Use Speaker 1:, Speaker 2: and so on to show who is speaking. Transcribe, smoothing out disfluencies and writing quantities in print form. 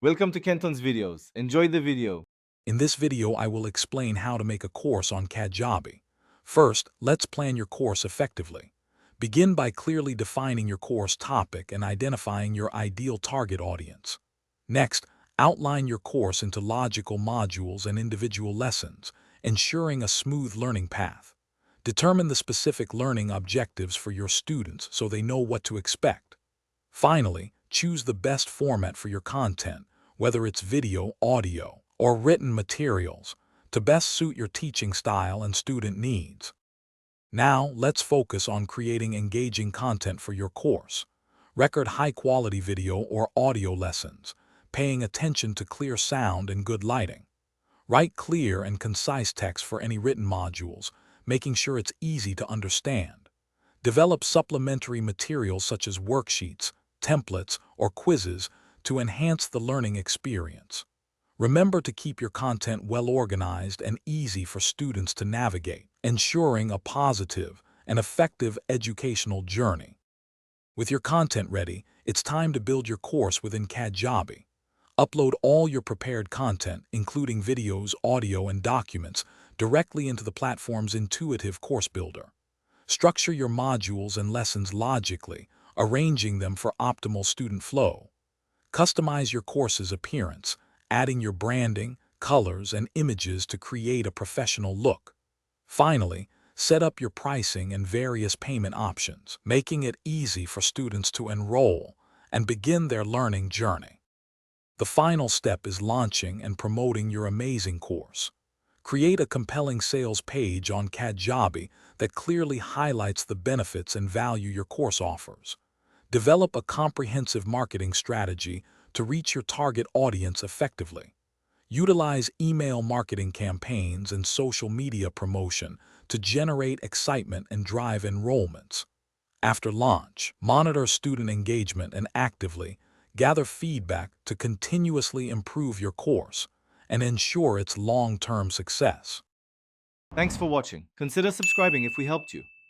Speaker 1: Welcome to Kenton's videos. Enjoy the video.
Speaker 2: In this video, I will explain how to make a course on Kajabi. First, let's plan your course effectively. Begin by clearly defining your course topic and identifying your ideal target audience. Next, outline your course into logical modules and individual lessons, ensuring a smooth learning path. Determine the specific learning objectives for your students so they know what to expect. Finally, choose the best format for your content, whether it's video, audio, or written materials, to best suit your teaching style and student needs. Now, let's focus on creating engaging content for your course. Record high-quality video or audio lessons, paying attention to clear sound and good lighting. Write clear and concise text for any written modules, making sure it's easy to understand. Develop supplementary materials such as worksheets, templates, or quizzes to enhance the learning experience. Remember to keep your content well organized and easy for students to navigate, ensuring a positive and effective educational journey. With your content ready, it's time to build your course within Kajabi. Upload all your prepared content, including videos, audio, and documents, directly into the platform's intuitive course builder. Structure your modules and lessons logically, arranging them for optimal student flow. Customize your course's appearance, adding your branding, colors, and images to create a professional look. Finally, set up your pricing and various payment options, making it easy for students to enroll and begin their learning journey. The final step is launching and promoting your amazing course. Create a compelling sales page on Kajabi that clearly highlights the benefits and value your course offers. Develop a comprehensive marketing strategy to reach your target audience effectively. Utilize email marketing campaigns and social media promotion to generate excitement and drive enrollments. After launch, monitor student engagement and actively gather feedback to continuously improve your course and ensure its long-term success.
Speaker 1: Thanks for watching. Consider subscribing if we helped you.